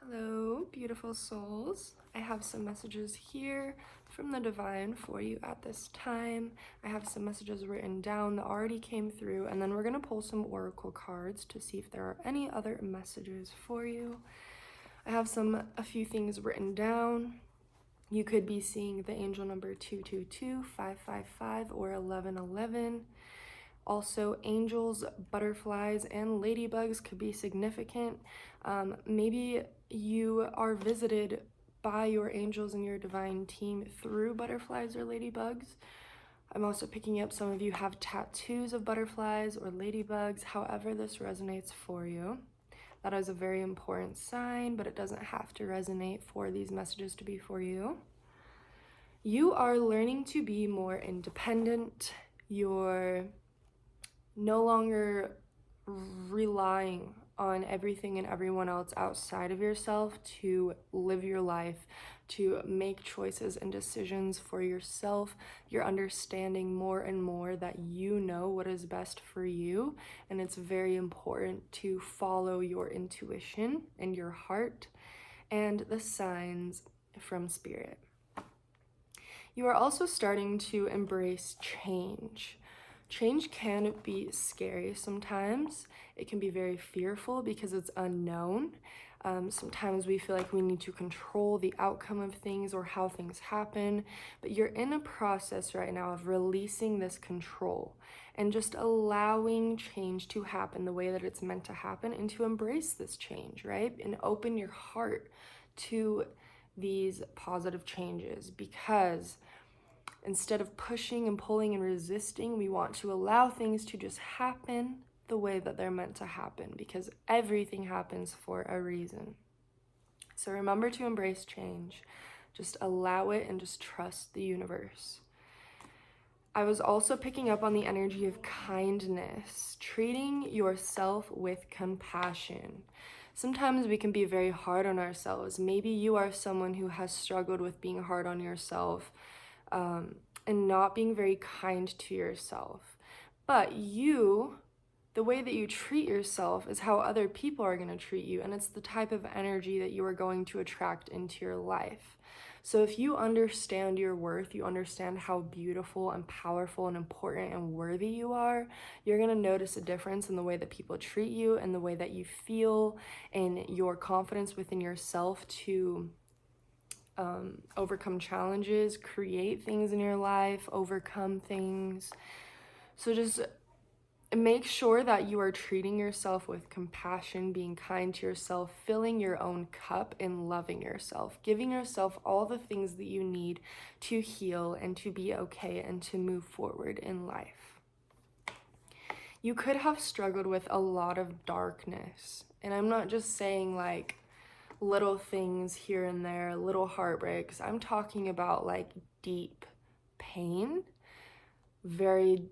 Hello, beautiful souls. I have some messages here from the divine for you at this time. I have some messages written down that already came through, and then we're going to pull some oracle cards to see if there are any other messages for you. I have a few things written down. You could be seeing the angel number 222, 555, or 1111. Also, angels, butterflies, and ladybugs could be significant. Maybe you are visited by your angels and your divine team through butterflies or ladybugs. I'm also picking up some of you have tattoos of butterflies or ladybugs, however this resonates for you. That is a very important sign, but it doesn't have to resonate for these messages to be for you. You are learning to be more independent. You're no longer relying on everything and everyone else outside of yourself to live your life, to make choices and decisions for yourself. You're understanding more and more that you know what is best for you, and it's very important to follow your intuition and your heart and the signs from spirit. You are also starting to embrace change. Change can be scary sometimes. It can be very fearful because it's unknown. Sometimes we feel like we need to control the outcome of things or how things happen, but you're in a process right now of releasing this control and just allowing change to happen the way that it's meant to happen, and to embrace this change, right? And open your heart to these positive changes, because instead of pushing and pulling and resisting, we want to allow things to just happen the way that they're meant to happen, because everything happens for a reason. So remember to embrace change. Just allow it and just trust the universe. I was also picking up on the energy of kindness, treating yourself with compassion. Sometimes we can be very hard on ourselves. Maybe you are someone who has struggled with being hard on yourself, and not being very kind to yourself. But the way that you treat yourself is how other people are going to treat you, and it's the type of energy that you are going to attract into your life. So if you understand your worth, you understand how beautiful and powerful and important and worthy you are, you're going to notice a difference in the way that people treat you and the way that you feel, and your confidence within yourself to overcome challenges, create things in your life, overcome things. So just make sure that you are treating yourself with compassion, being kind to yourself, filling your own cup, and loving yourself, giving yourself all the things that you need to heal and to be okay and to move forward in life. You could have struggled with a lot of darkness, and I'm not just saying like little things here and there, little heartbreaks. I'm talking about like deep pain, very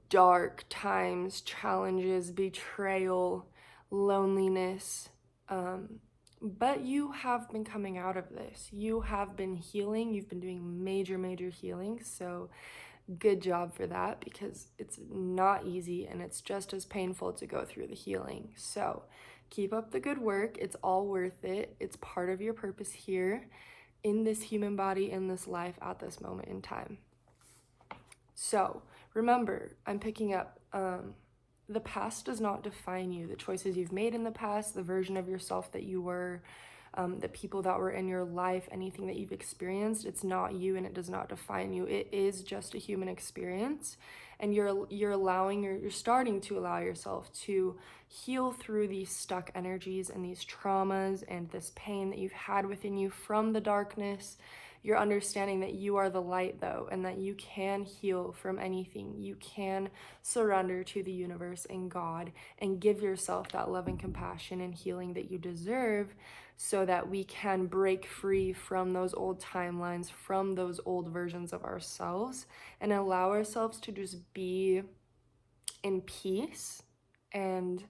dark times, challenges, betrayal, loneliness. But you have been coming out of this. You have been healing. You've been doing major, major healing. So good job for that, because it's not easy and it's just as painful to go through the healing. So keep up the good work. It's all worth it. It's part of your purpose here in this human body, in this life, at this moment in time. So remember, I'm picking up the past does not define you. The choices you've made in the past, the version of yourself that you were, the people that were in your life, anything that you've experienced, it's not you and it does not define you. It is just a human experience, and you're starting to allow yourself to heal through these stuck energies and these traumas and this pain that you've had within you from the darkness. You're understanding that you are the light, though, and that you can heal from anything. You can surrender to the universe and God and give yourself that love and compassion and healing that you deserve, so that we can break free from those old timelines, from those old versions of ourselves, and allow ourselves to just be in peace and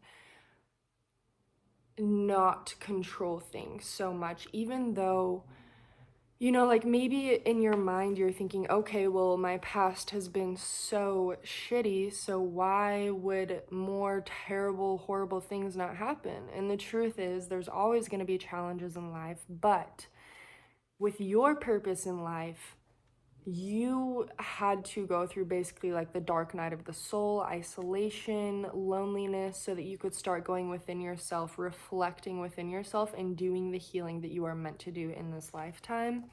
not control things so much, even though you know, like maybe in your mind you're thinking, okay, well, my past has been so shitty, so why would more terrible, horrible things not happen? And the truth is, there's always going to be challenges in life, but with your purpose in life, you had to go through basically like the dark night of the soul, isolation, loneliness, so that you could start going within yourself, reflecting within yourself, and doing the healing that you are meant to do in this lifetime.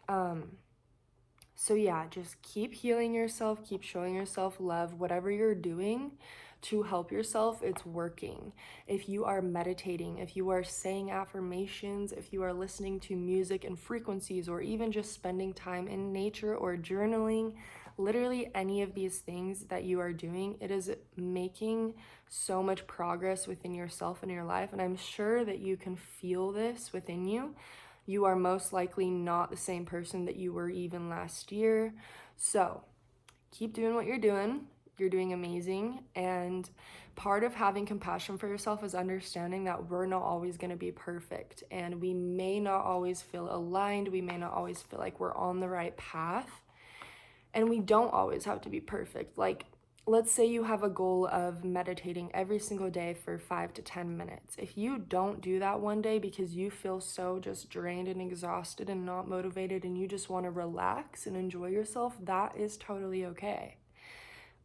So yeah, just keep healing yourself, keep showing yourself love, whatever you're doing to help yourself, it's working. If you are meditating, if you are saying affirmations, if you are listening to music and frequencies, or even just spending time in nature or journaling, literally any of these things that you are doing, it is making so much progress within yourself and your life. And I'm sure that you can feel this within you. You are most likely not the same person that you were even last year. So keep doing what you're doing. You're doing amazing. And part of having compassion for yourself is understanding that we're not always going to be perfect. And we may not always feel aligned. We may not always feel like we're on the right path. And we don't always have to be perfect. Like, let's say you have a goal of meditating every single day for 5 to 10 minutes. If you don't do that one day because you feel so just drained and exhausted and not motivated and you just want to relax and enjoy yourself, that is totally okay.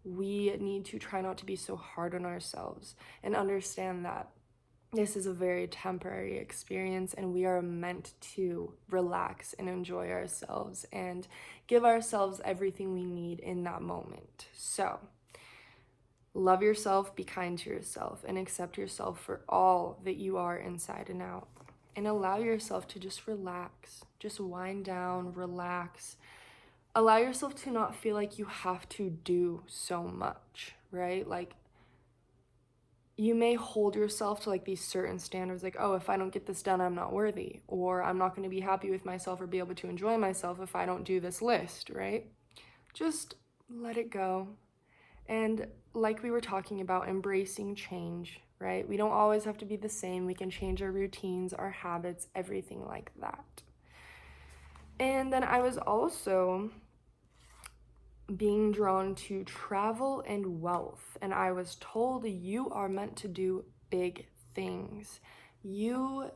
We need to try not to be so hard on ourselves and understand that this is a very temporary experience and we are meant to relax and enjoy ourselves and give ourselves everything we need in that moment. So, love yourself, be kind to yourself, and accept yourself for all that you are inside and out. And allow yourself to just relax, just wind down, relax. Allow yourself to not feel like you have to do so much, right? Like, you may hold yourself to like these certain standards, like, oh, if I don't get this done, I'm not worthy, or I'm not going to be happy with myself or be able to enjoy myself if I don't do this list, right? Just let it go. And like we were talking about, embracing change, right? We don't always have to be the same. We can change our routines, our habits, everything like that. And then I was also being drawn to travel and wealth, and I was told you are meant to do big things. You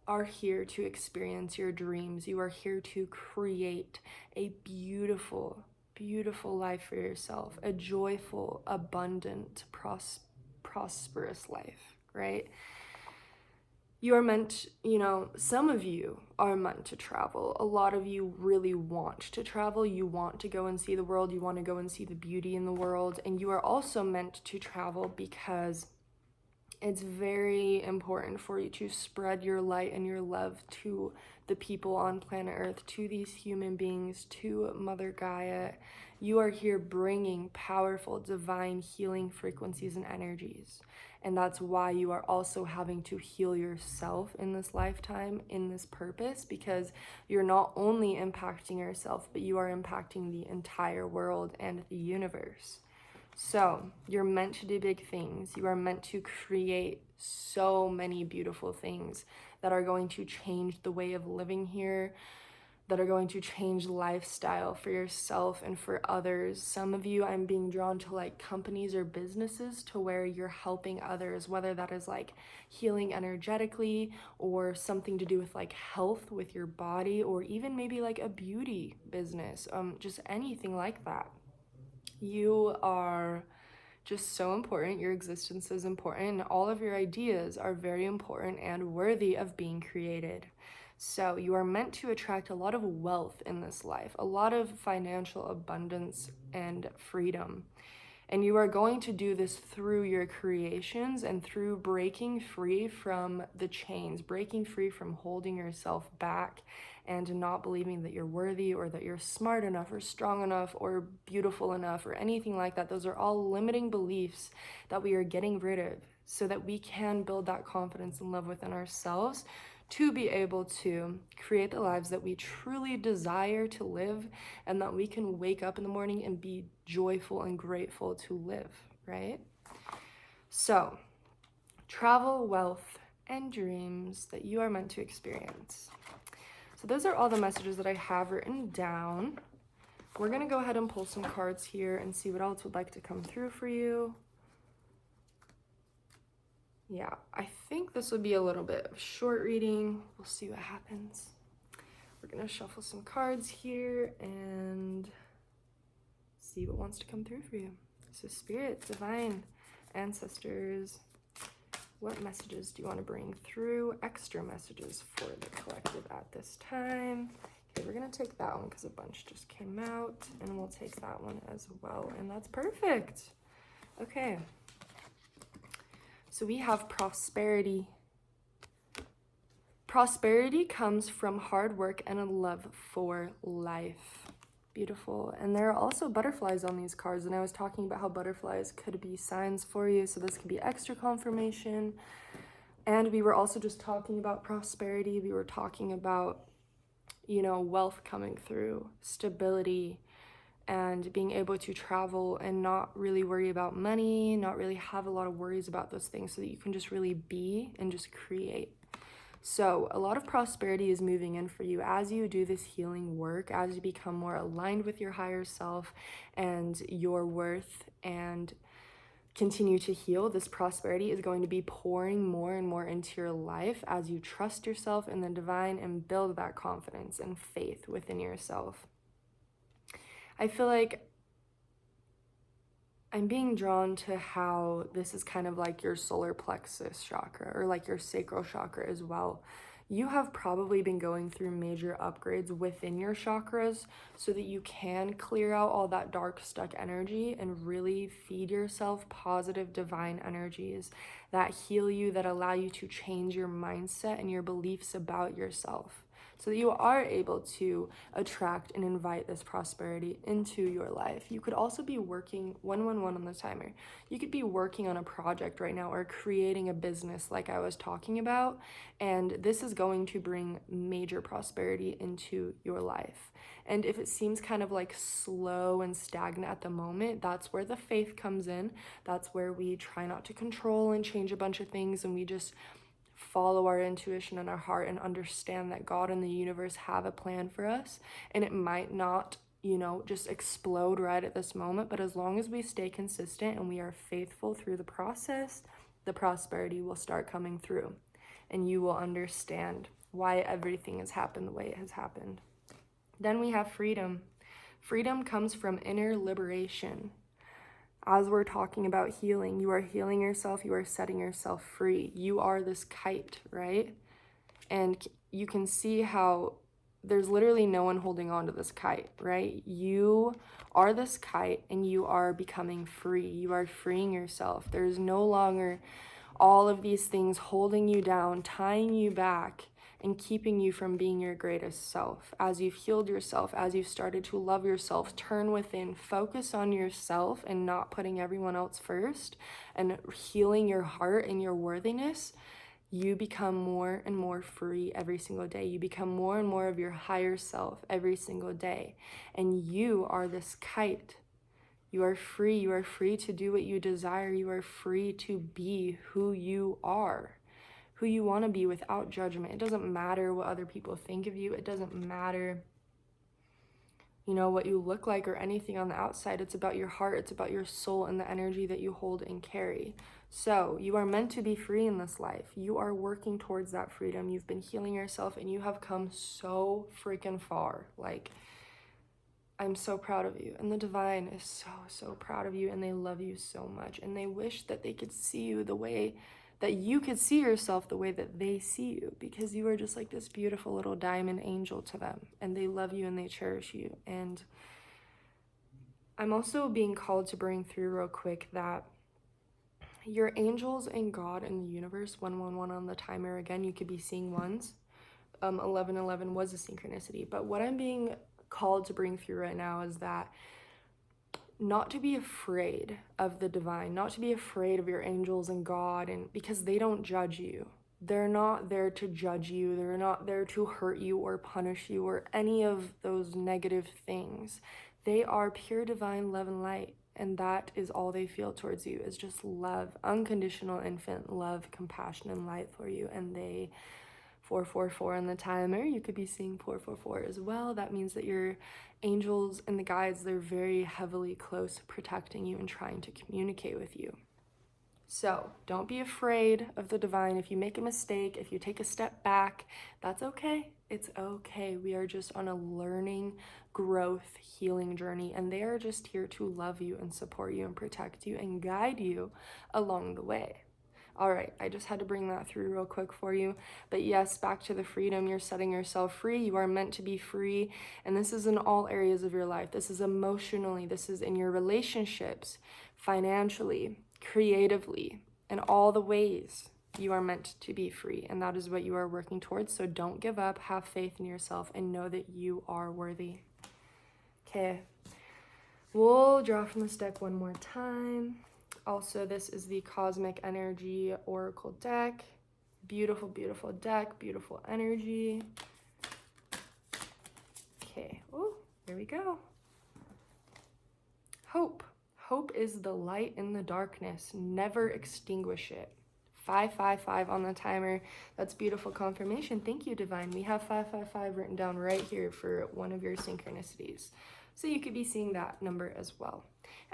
are here to experience your dreams. You are here to create a beautiful, beautiful life for yourself, a joyful, abundant, prosperous life, right? You are meant, some of you are meant to travel. A lot of you really want to travel. You want to go and see the world. You want to go and see the beauty in the world. And you are also meant to travel because it's very important for you to spread your light and your love to the people on planet Earth, to these human beings, to Mother Gaia. You are here bringing powerful, divine healing frequencies and energies. And that's why you are also having to heal yourself in this lifetime, in this purpose, because you're not only impacting yourself, but you are impacting the entire world and the universe. So, you're meant to do big things. You are meant to create so many beautiful things that are going to change the way of living here, that are going to change lifestyle for yourself and for others. Some of you, I'm being drawn to like companies or businesses to where you're helping others, whether that is like healing energetically or something to do with like health with your body, or even maybe like a beauty business, just anything like that. You are just so important. Your existence is important, and all of your ideas are very important and worthy of being created. So, you are meant to attract a lot of wealth in this life, a lot of financial abundance and freedom. And you are going to do this through your creations and through breaking free from the chains, breaking free from holding yourself back and not believing that you're worthy or that you're smart enough or strong enough or beautiful enough or anything like that. Those are all limiting beliefs that we are getting rid of so that we can build that confidence and love within ourselves to be able to create the lives that we truly desire to live, and that we can wake up in the morning and be joyful and grateful to live, right? So, travel, wealth, and dreams that you are meant to experience. So those are all the messages that I have written down. We're going to go ahead and pull some cards here and see what else would like to come through for you. Yeah, I think this would be a little bit of short reading. We'll see what happens. We're going to shuffle some cards here and see what wants to come through for you. So Spirit, Divine, Ancestors, what messages do you want to bring through? Extra messages for the collective at this time. Okay, we're going to take that one because a bunch just came out, and we'll take that one as well, and that's perfect. Okay. So we have prosperity. Prosperity comes from hard work and a love for life. Beautiful. And there are also butterflies on these cards, and I was talking about how butterflies could be signs for you, so this could be extra confirmation. And we were also just talking about prosperity. We were talking about, you know, wealth coming through, stability, and being able to travel and not really worry about money, not really have a lot of worries about those things, so that you can just really be and just create. So a lot of prosperity is moving in for you as you do this healing work, as you become more aligned with your higher self and your worth, and continue to heal. This prosperity is going to be pouring more and more into your life as you trust yourself in the divine and build that confidence and faith within yourself. I feel like I'm being drawn to how this is kind of like your solar plexus chakra, or like your sacral chakra as well. You have probably been going through major upgrades within your chakras so that you can clear out all that dark, stuck energy and really feed yourself positive, divine energies that heal you, that allow you to change your mindset and your beliefs about yourself, so that you are able to attract and invite this prosperity into your life. You could also be working 111 on the timer. You could be working on a project right now or creating a business like I was talking about, and this is going to bring major prosperity into your life. And if it seems kind of like slow and stagnant at the moment, that's where the faith comes in. That's where we try not to control and change a bunch of things, and we just follow our intuition and our heart and understand that God and the universe have a plan for us. And it might not, you know, just explode right at this moment, but as long as we stay consistent and we are faithful through the process, the prosperity will start coming through, and you will understand why everything has happened the way it has happened. Then we have freedom. Freedom comes from inner liberation. As we're talking about healing, you are healing yourself, you are setting yourself free. You are this kite, right? And you can see how there's literally no one holding on to this kite, right? You are this kite and you are becoming free. You are freeing yourself. There's no longer all of these things holding you down, tying you back, and keeping you from being your greatest self. As you've healed yourself, as you've started to love yourself, turn within, focus on yourself and not putting everyone else first, and healing your heart and your worthiness, you become more and more free every single day. You become more and more of your higher self every single day. And you are this kite. You are free. You are free to do what you desire. You are free to be who you are, who you want to be, without judgment. It doesn't matter what other people think of you. It doesn't matter, you know, what you look like or anything on the outside. It's about your heart. It's about your soul and the energy that you hold and carry. So you are meant to be free in this life. You are working towards that freedom. You've been healing yourself and you have come so freaking far. Like, I'm so proud of you, and the divine is so proud of you, and they love you so much, and they wish that they could see you the way that you could see yourself, the way that they see you, because you are just like this beautiful little diamond angel to them, and they love you and they cherish you. And I'm also being called to bring through real quick that your angels and God and the universe, 111 on the timer, again, you could be seeing ones. 1111 was a synchronicity, but what I'm being called to bring through right now is that not to be afraid of the divine, not to be afraid of your angels and God, and because they don't judge you. They're not there to judge you. They're not there to hurt you or punish you or any of those negative things. They are pure divine love and light, and that is all they feel towards you, is just love, unconditional, infinite love, compassion, and light for you. And they 444 on the timer. You could be seeing 444 as well. That means that your angels and the guides, they're very heavily close, protecting you and trying to communicate with you. So don't be afraid of the divine. If you make a mistake, if you take a step back, that's okay. It's okay. We are just on a learning, growth, healing journey, and they are just here to love you and support you and protect you and guide you along the way. All right, I just had to bring that through real quick for you. But yes, back to the freedom. You're setting yourself free. You are meant to be free. And this is in all areas of your life. This is emotionally. This is in your relationships, financially, creatively, in all the ways you are meant to be free. And that is what you are working towards. So don't give up. Have faith in yourself and know that you are worthy. Okay. We'll draw from this deck one more time. Also, this is the Cosmic Energy Oracle deck. Beautiful, beautiful deck, beautiful energy. Okay, oh, here we go. Hope. Hope is the light in the darkness. Never extinguish it. 555 on the timer. That's beautiful confirmation. Thank you, Divine. We have 555 written down right here for one of your synchronicities. So you could be seeing that number as well.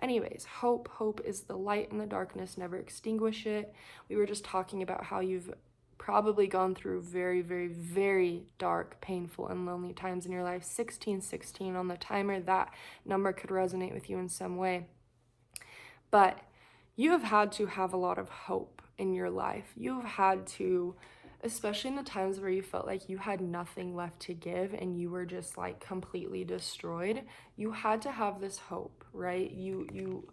Anyways, hope is the light in the darkness, never extinguish it. We were just talking about how you've probably gone through very, very, very dark, painful, and lonely times in your life. 1616 on the timer. That number could resonate with you in some way. But you have had to have a lot of hope in your life. You've had to, especially in the times where you felt like you had nothing left to give and you were just like completely destroyed, you had to have this hope, right? You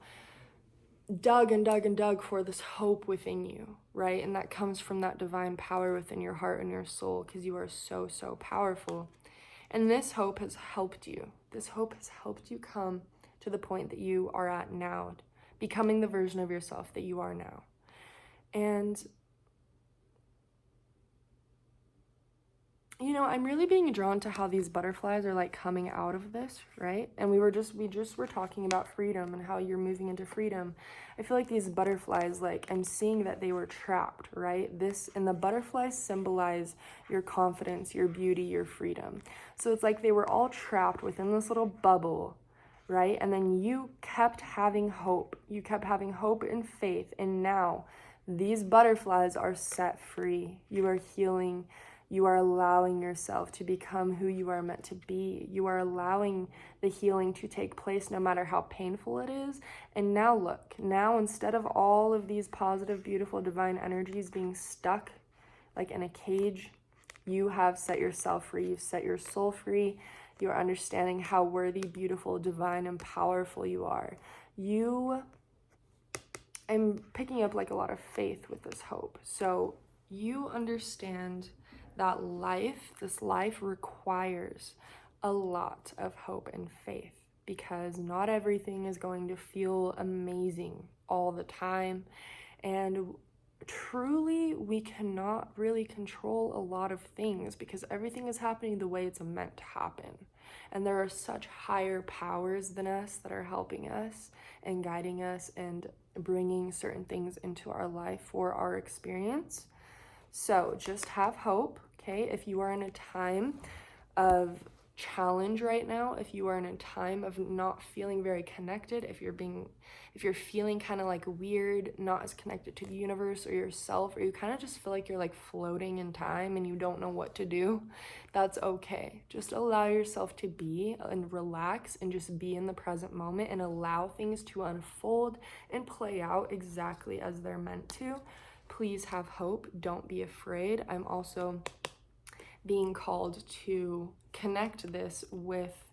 dug and dug and dug for this hope within you, right? And that comes from that divine power within your heart and your soul, because you are so, so powerful. And this hope has helped you. This hope has helped you come to the point that you are at now, becoming the version of yourself that you are now. And you know, I'm really being drawn to how these butterflies are like coming out of this, right? And we just were talking about freedom and how you're moving into freedom. I feel like these butterflies, like I'm seeing that they were trapped, right? And the butterflies symbolize your confidence, your beauty, your freedom. So it's like they were all trapped within this little bubble, right? And then you kept having hope. You kept having hope and faith. And now these butterflies are set free. You are healing. You are allowing yourself to become who you are meant to be. You are allowing the healing to take place no matter how painful it is. And now look, now instead of all of these positive, beautiful, divine energies being stuck like in a cage, you have set yourself free. You've set your soul free. You are understanding how worthy, beautiful, divine, and powerful you are. I'm picking up like a lot of faith with this hope. So you understand that this life requires a lot of hope and faith, because not everything is going to feel amazing all the time. And truly, we cannot really control a lot of things because everything is happening the way it's meant to happen. And there are such higher powers than us that are helping us and guiding us and bringing certain things into our life for our experience. So just have hope, okay? If you are in a time of challenge right now, if you are in a time of not feeling very connected, if you're feeling kind of like weird, not as connected to the universe or yourself, or you kind of just feel like you're like floating in time and you don't know what to do, that's okay. Just allow yourself to be and relax and just be in the present moment and allow things to unfold and play out exactly as they're meant to. Please have hope. Don't be afraid. I'm also being called to connect this with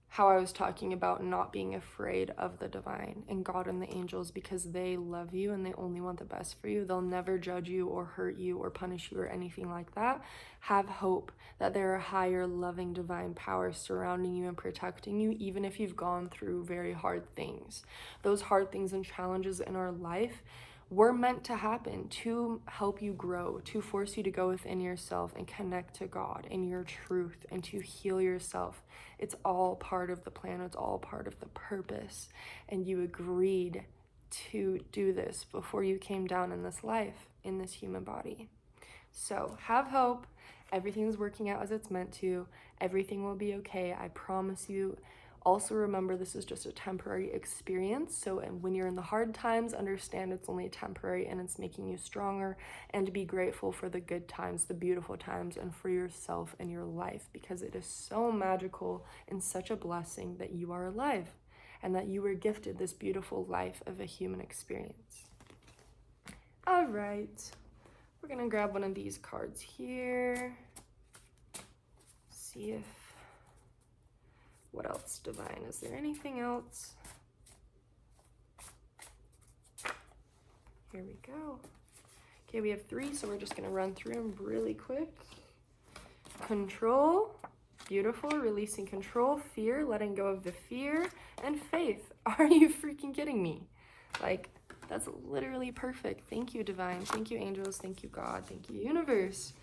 how I was talking about not being afraid of the divine and God and the angels, because they love you and they only want the best for you. They'll never judge you or hurt you or punish you or anything like that. Have hope that there are higher, loving, divine powers surrounding you and protecting you, even if you've gone through very hard things. Those hard things and challenges in our life were meant to happen to help you grow, to force you to go within yourself and connect to God and your truth and to heal yourself. It's all part of the plan. It's all part of the purpose. And you agreed to do this before you came down in this life, in this human body. So have hope. Everything's working out as it's meant to. Everything will be okay. I promise you. Also remember, this is just a temporary experience. So when you're in the hard times, understand it's only temporary and it's making you stronger, and be grateful for the good times, the beautiful times, and for yourself and your life, because it is so magical and such a blessing that you are alive and that you were gifted this beautiful life of a human experience. All right, we're gonna grab one of these cards here. See if, what else, Divine? Is there anything else? Here we go. Okay, we have 3, so we're just gonna run through them really quick. Control, beautiful, releasing control. Fear, letting go of the fear. And faith. Are you freaking kidding me? Like, that's literally perfect. Thank you, Divine. Thank you, angels. Thank you, God. Thank you, universe,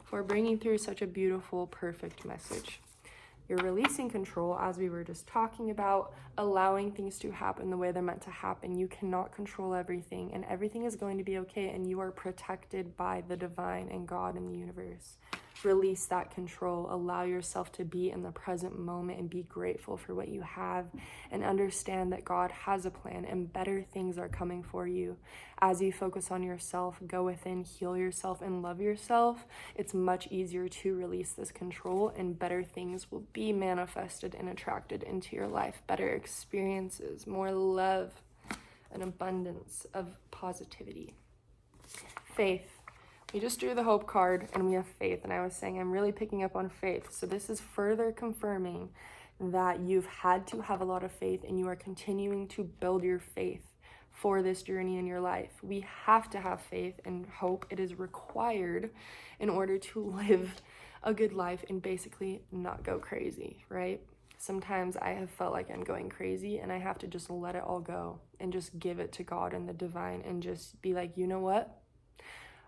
for bringing through such a beautiful, perfect message. You're releasing control, as we were just talking about, allowing things to happen the way they're meant to happen. You cannot control everything, and everything is going to be okay, and you are protected by the divine and God in the universe. Release that control. Allow yourself to be in the present moment and be grateful for what you have, and understand that God has a plan and better things are coming for you. As you focus on yourself, go within, heal yourself, and love yourself, it's much easier to release this control, and better things will be manifested and attracted into your life. Better experiences, more love, an abundance of positivity. Faith. We just drew the hope card and we have faith, and I was saying I'm really picking up on faith. So this is further confirming that you've had to have a lot of faith, and you are continuing to build your faith for this journey in your life. We have to have faith and hope. It is required in order to live a good life and basically not go crazy, right? Sometimes I have felt like I'm going crazy, and I have to just let it all go and just give it to God and the divine, and just be like, you know what?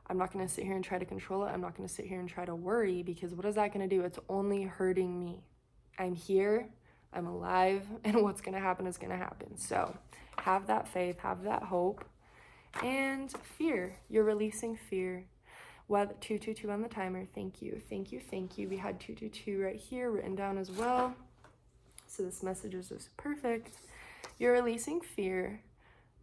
I'm not going to sit here and try to control it. I'm not going to sit here and try to worry, because what is that going to do? It's only hurting me. I'm here, I'm alive, and what's going to happen is going to happen. So have that faith, have that hope, and fear. You're releasing fear. 222 on the timer. Thank you, thank you, thank you. We had 222 right here written down as well. So this message is just perfect. You're releasing fear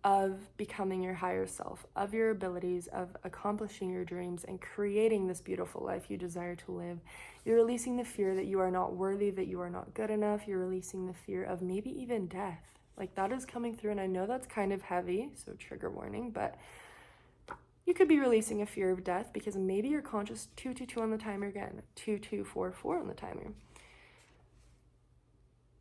of becoming your higher self, of your abilities, of accomplishing your dreams and creating this beautiful life you desire to live. You're releasing the fear that you are not worthy, that you are not good enough. You're releasing the fear of maybe even death. Like, that is coming through, and I know that's kind of heavy, so trigger warning, but you could be releasing a fear of death, because maybe you're conscious. 222 on the timer again, 2244 on the timer.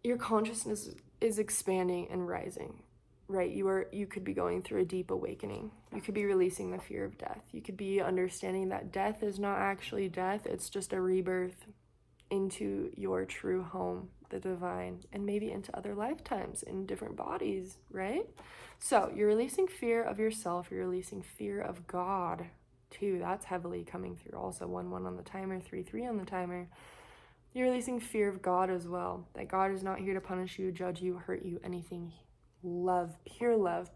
Your consciousness is expanding and rising. Right, you could be going through a deep awakening. You could be releasing the fear of death. You could be understanding that death is not actually death. It's just a rebirth into your true home, the divine, and maybe into other lifetimes in different bodies, right? So you're releasing fear of yourself. You're releasing fear of God too. That's heavily coming through. Also 11 on the timer, 33 on the timer. You're releasing fear of God as well, that God is not here to punish you, judge you, hurt you, anything. Love, pure love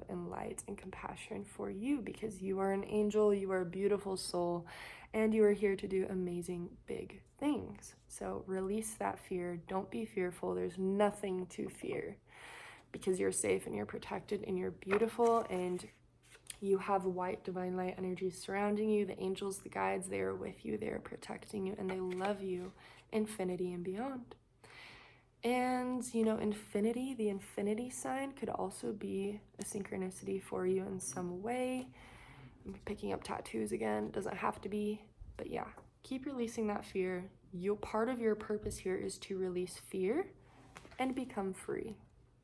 and light and compassion for you, because you are an angel, you are a beautiful soul, and you are here to do amazing big things. So release that fear. Don't be fearful. There's nothing to fear, because you're safe and you're protected and you're beautiful, and you have white divine light energy surrounding you. The angels, the guides, they are with you, they are protecting you, and they love you infinity and beyond. And, you know, infinity, the infinity sign could also be a synchronicity for you in some way. I'm picking up tattoos again. It doesn't have to be, but yeah, keep releasing that fear. Part of your purpose here is to release fear and become free.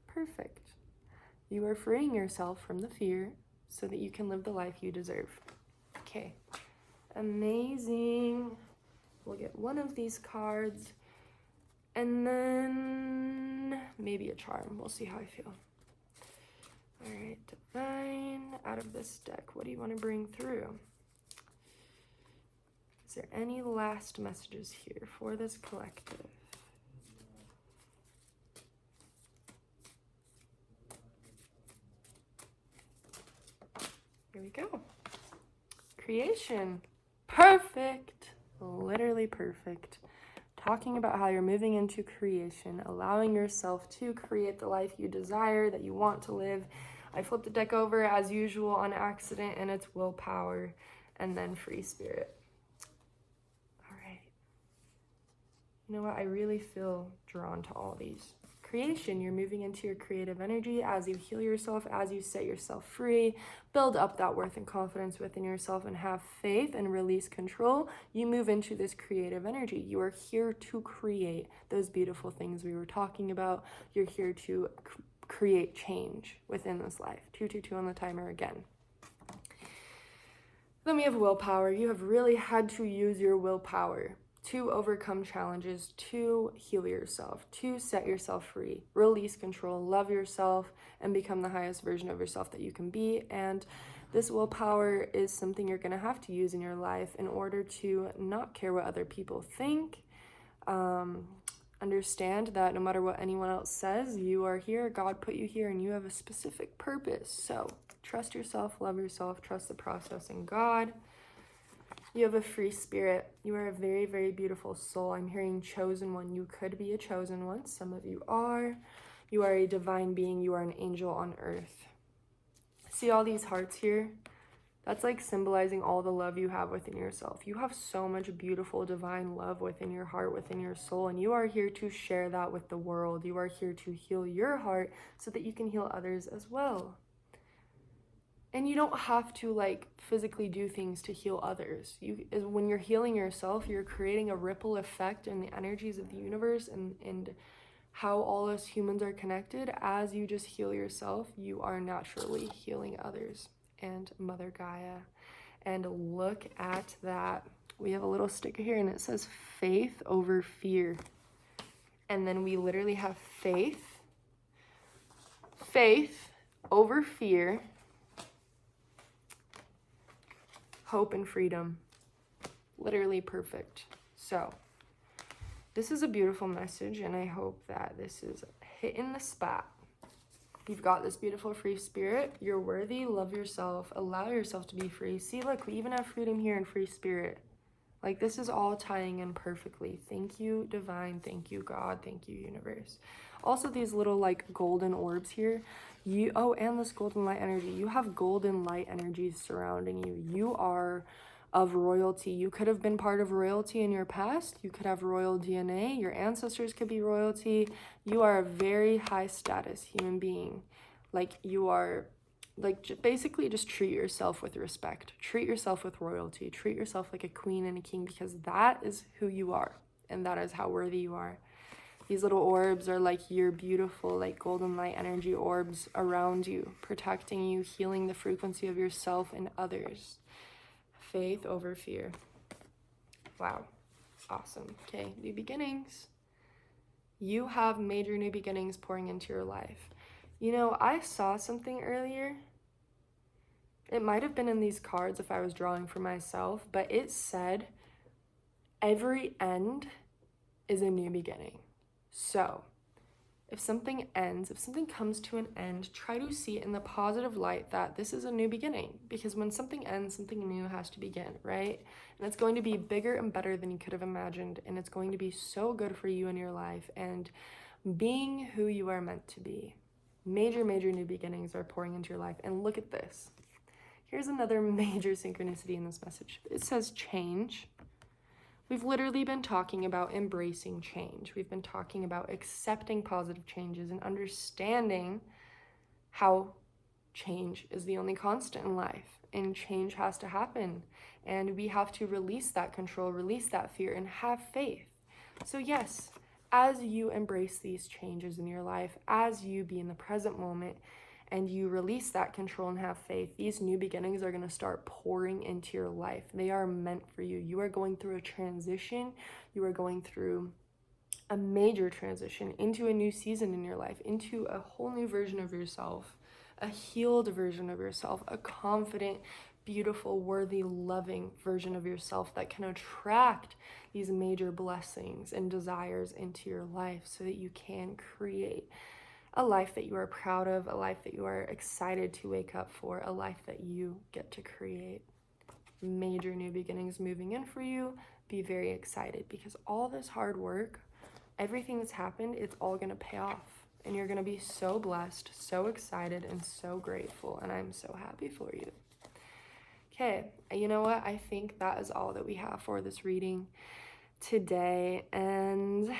Perfect. You are freeing yourself from the fear so that you can live the life you deserve. Okay, amazing. We'll get one of these cards. And then maybe a charm. We'll see how I feel. All right, divine, out of this deck, what do you want to bring through? Is there any last messages here for this collective? Here we go. creation. Perfect. Literally perfect. Talking about how you're moving into creation, allowing yourself to create the life you desire, that you want to live. I flipped the deck over as usual on accident, and it's willpower and then free spirit. All right. You know what? I really feel drawn to all these. Creation, you're moving into your creative energy as you heal yourself, as you set yourself free, build up that worth and confidence within yourself, and have faith and release control. You move into this creative energy. You are here to create those beautiful things we were talking about. You're here to create change within this life. 222 on the timer again. Then we have willpower. You have really had to use your willpower to overcome challenges, to heal yourself, to set yourself free, release control, love yourself, and become the highest version of yourself that you can be. And this willpower is something you're going to have to use in your life in order to not care what other people think. Understand that no matter what anyone else says, you are here, God put you here, and you have a specific purpose. So trust yourself, love yourself, trust the process in God. You have a free spirit. You are a very, very beautiful soul. I'm hearing chosen one. You could be a chosen one. Some of you are. You are a divine being. You are an angel on earth. See all these hearts here? That's like symbolizing all the love you have within yourself. You have so much beautiful divine love within your heart, within your soul, and you are here to share that with the world. You are here to heal your heart so that you can heal others as well. And you don't have to like physically do things to heal others. When you're healing yourself, you're creating a ripple effect in the energies of the universe and how all us humans are connected. As you just heal yourself, you are naturally healing others and Mother Gaia. And look at that. We have a little sticker here and it says faith over fear. And then we literally have faith over fear, hope and freedom. Literally perfect. So this is a beautiful message, and I hope that this is hitting the spot. You've got this beautiful free spirit. You're worthy. Love yourself. Allow yourself to be free. See, look, we even have freedom here in free spirit. Like, this is all tying in perfectly. Thank you, divine. Thank you, God. Thank you, universe. Also, these little like golden orbs here. And this golden light energy. You have golden light energies surrounding you. You are of royalty. You could have been part of royalty in your past. You could have royal DNA. Your ancestors could be royalty. You are a very high status human being. Like, you are, like, basically just treat yourself with respect. Treat yourself with royalty. Treat yourself like a queen and a king, because that is who you are. And that is how worthy you are. These little orbs are like your beautiful, like golden light energy orbs around you, protecting you, healing the frequency of yourself and others. Faith over fear. Wow. Awesome. Okay, new beginnings. You have major new beginnings pouring into your life. You know, I saw something earlier. It might have been in these cards if I was drawing for myself, but it said, every end is a new beginning. So, if something ends, if something comes to an end, try to see it in the positive light that this is a new beginning. Because when something ends, something new has to begin, right? And it's going to be bigger and better than you could have imagined. And it's going to be so good for you in your life and being who you are meant to be. Major, major new beginnings are pouring into your life. And look at this. Here's another major synchronicity in this message. It says change. We've literally been talking about embracing change. We've been talking about accepting positive changes and understanding how change is the only constant in life, and change has to happen. And we have to release that control, release that fear, and have faith. So yes, as you embrace these changes in your life, as you be in the present moment, and you release that control and have faith, these new beginnings are going to start pouring into your life. They are meant for you. You are going through a transition. You are going through a major transition into a new season in your life, into a whole new version of yourself, a healed version of yourself, a confident, beautiful, worthy, loving version of yourself that can attract these major blessings and desires into your life so that you can create a life that you are proud of, a life that you are excited to wake up for, a life that you get to create. major new beginnings moving in for you. Be very excited because all this hard work, everything that's happened, it's all going to pay off. And you're going to be so blessed, so excited, and so grateful. And I'm so happy for you. Okay, you know what? I think that is all that we have for this reading today. And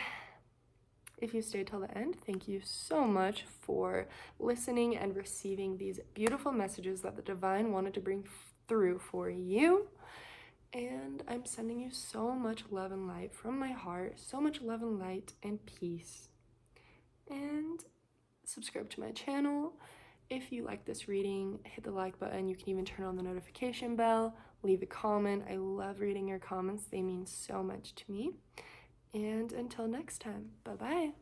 if you stayed till the end, thank you so much for listening and receiving these beautiful messages that the divine wanted to bring through for you. And I'm sending you so much love and light from my heart, so much love and light and peace. And subscribe to my channel. If you like this reading, hit the like button. You can even turn on the notification bell, leave a comment. I love reading your comments. They mean so much to me. And until next time, bye-bye.